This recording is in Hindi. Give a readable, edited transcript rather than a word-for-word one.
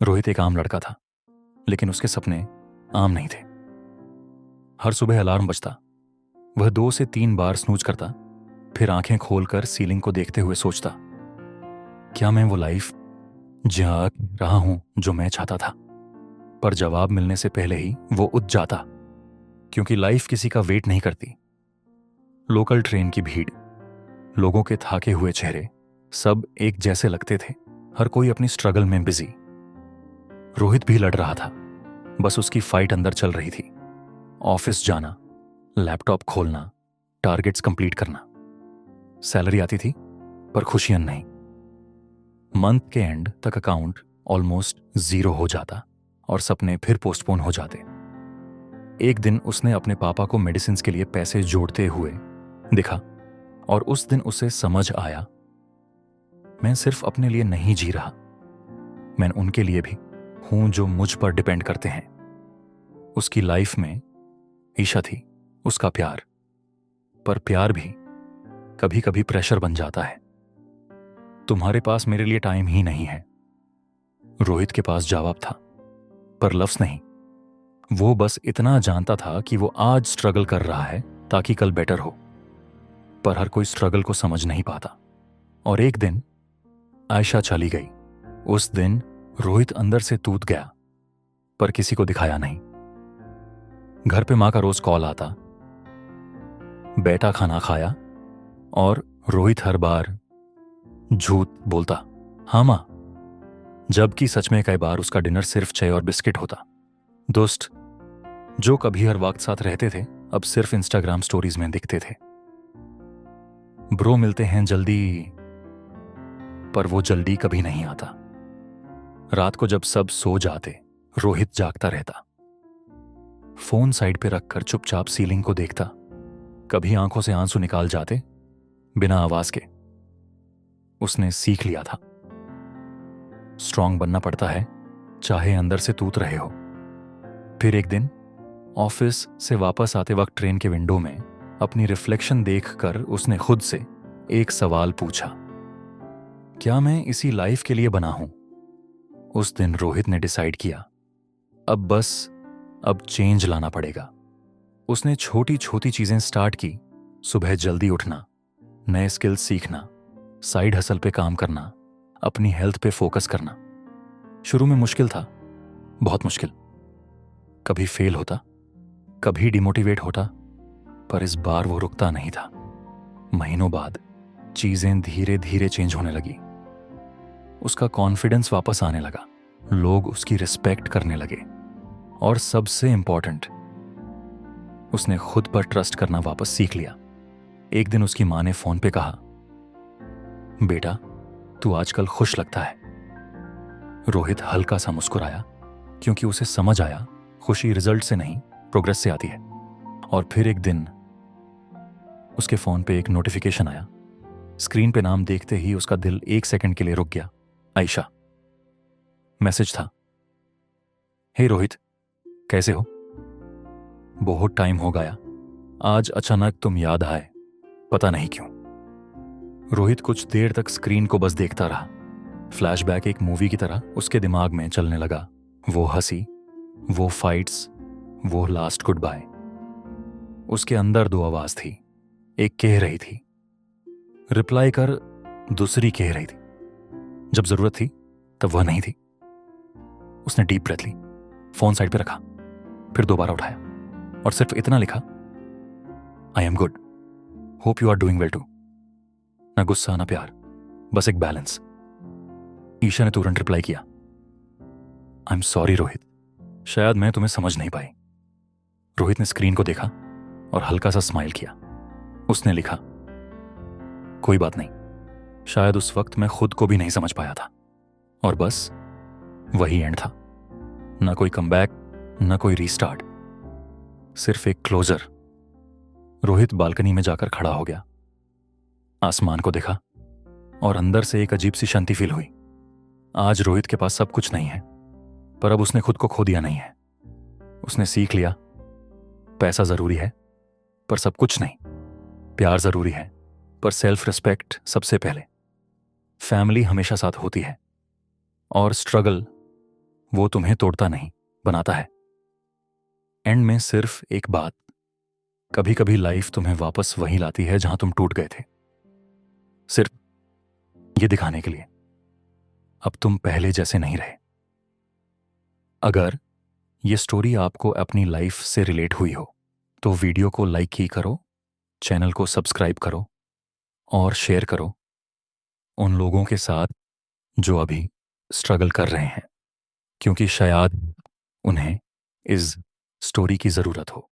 रोहित एक आम लड़का था, लेकिन उसके सपने आम नहीं थे। हर सुबह अलार्म बजता, वह 2 से 3 बार स्नूज करता, फिर आंखें खोलकर सीलिंग को देखते हुए सोचता, क्या मैं वो लाइफ जी रहा हूं जो मैं चाहता था? पर जवाब मिलने से पहले ही वो उठ जाता, क्योंकि लाइफ किसी का वेट नहीं करती। लोकल ट्रेन की भीड़, लोगों के थाके हुए चेहरे, सब एक जैसे लगते थे। हर कोई अपनी स्ट्रगल में बिजी। रोहित भी लड़ रहा था, बस उसकी फाइट अंदर चल रही थी। ऑफिस जाना, लैपटॉप खोलना, टारगेट्स कंप्लीट करना। सैलरी आती थी, पर खुशियां नहीं। मंथ के एंड तक अकाउंट ऑलमोस्ट जीरो हो जाता और सपने फिर पोस्टपोन हो जाते। एक दिन उसने अपने पापा को मेडिसिन के लिए पैसे जोड़ते हुए दिखा, और उस दिन उसे समझ आया, मैं सिर्फ अपने लिए नहीं जी रहा, मैं उनके लिए भी हूं जो मुझ पर डिपेंड करते हैं। उसकी लाइफ में ईशा थी, उसका प्यार, पर प्यार भी कभी कभी प्रेशर बन जाता है। तुम्हारे पास मेरे लिए टाइम ही नहीं है। रोहित के पास जवाब था, पर लफ्ज नहीं। वो बस इतना जानता था कि वो आज स्ट्रगल कर रहा है ताकि कल बेटर हो। पर हर कोई स्ट्रगल को समझ नहीं पाता। और एक दिन आयशा चली गई। उस दिन रोहित अंदर से टूट गया, पर किसी को दिखाया नहीं। घर पे मां का रोज कॉल आता, बेटा खाना खाया, और रोहित हर बार झूठ बोलता, हाँ मां, जबकि सच में कई बार उसका डिनर सिर्फ चाय और बिस्किट होता। दोस्त जो कभी हर वक्त साथ रहते थे, अब सिर्फ इंस्टाग्राम स्टोरीज में दिखते थे। ब्रो मिलते हैं जल्दी, पर वो जल्दी कभी नहीं आता। रात को जब सब सो जाते, रोहित जागता रहता। फोन साइड पे रखकर चुपचाप सीलिंग को देखता। कभी आंखों से आंसू निकाल जाते, बिना आवाज के। उसने सीख लिया था, स्ट्रांग बनना पड़ता है, चाहे अंदर से टूट रहे हो। फिर एक दिन ऑफिस से वापस आते वक्त ट्रेन के विंडो में अपनी रिफ्लेक्शन देखकर उसने खुद से एक सवाल पूछा, क्या मैं इसी लाइफ के लिए बना हूं? उस दिन रोहित ने डिसाइड किया, अब चेंज लाना पड़ेगा। उसने छोटी छोटी चीजें स्टार्ट की। सुबह जल्दी उठना, नए स्किल्स सीखना, साइड हसल पे काम करना, अपनी हेल्थ पे फोकस करना। शुरू में मुश्किल था, बहुत मुश्किल। कभी फेल होता, कभी डिमोटिवेट होता, पर इस बार वो रुकता नहीं था। महीनों बाद चीजें धीरे धीरे चेंज होने लगी। उसका कॉन्फिडेंस वापस आने लगा, लोग उसकी रिस्पेक्ट करने लगे, और सबसे इंपॉर्टेंट, उसने खुद पर ट्रस्ट करना वापस सीख लिया। एक दिन उसकी मां ने फोन पे कहा, बेटा तू आजकल खुश लगता है। रोहित हल्का सा मुस्कुराया, क्योंकि उसे समझ आया खुशी रिजल्ट से नहीं, प्रोग्रेस से आती है। और फिर एक दिन उसके फोन पे एक नोटिफिकेशन आया। स्क्रीन पे नाम देखते ही उसका दिल 1 सेकंड के लिए रुक गया। आयशा। मैसेज था, हे रोहित, कैसे हो? बहुत टाइम हो गया, आज अचानक तुम याद आए, पता नहीं क्यों। रोहित कुछ देर तक स्क्रीन को बस देखता रहा। फ्लैशबैक एक मूवी की तरह उसके दिमाग में चलने लगा। वो हंसी, वो फाइट्स, वो लास्ट गुड बाय। उसके अंदर दो आवाज थी, एक कह रही थी रिप्लाई कर, दूसरी कह रही थी जब जरूरत थी तब वह नहीं थी। उसने डीप ब्रेथ ली, फोन साइड पे रखा, फिर दोबारा उठाया और सिर्फ इतना लिखा, I am good, hope you are doing well too. ना गुस्सा ना प्यार, बस एक बैलेंस। ईशा ने तुरंत रिप्लाई किया, आई एम सॉरी रोहित, शायद मैं तुम्हें समझ नहीं पाई। रोहित ने स्क्रीन को देखा और हल्का सा स्माइल किया। उसने लिखा, कोई बात नहीं, शायद उस वक्त मैं खुद को भी नहीं समझ पाया था। और बस वही एंड था। ना कोई कमबैक, ना कोई रीस्टार्ट, सिर्फ एक क्लोजर। रोहित बालकनी में जाकर खड़ा हो गया, आसमान को देखा और अंदर से एक अजीब सी शांति फील हुई। आज रोहित के पास सब कुछ नहीं है, पर अब उसने खुद को खो दिया नहीं है। उसने सीख लिया, पैसा जरूरी है पर सब कुछ नहीं। प्यार जरूरी है पर सेल्फ रिस्पेक्ट सबसे पहले। फैमिली हमेशा साथ होती है, और स्ट्रगल वो तुम्हें तोड़ता नहीं, बनाता है। एंड में सिर्फ एक बात, कभी कभी लाइफ तुम्हें वापस वहीं लाती है जहां तुम टूट गए थे, सिर्फ ये दिखाने के लिए अब तुम पहले जैसे नहीं रहे। अगर ये स्टोरी आपको अपनी लाइफ से रिलेट हुई हो तो वीडियो को लाइक ही करो, चैनल को सब्सक्राइब करो और शेयर करो उन लोगों के साथ जो अभी स्ट्रगल कर रहे हैं, क्योंकि शायद उन्हें इस स्टोरी की ज़रूरत हो।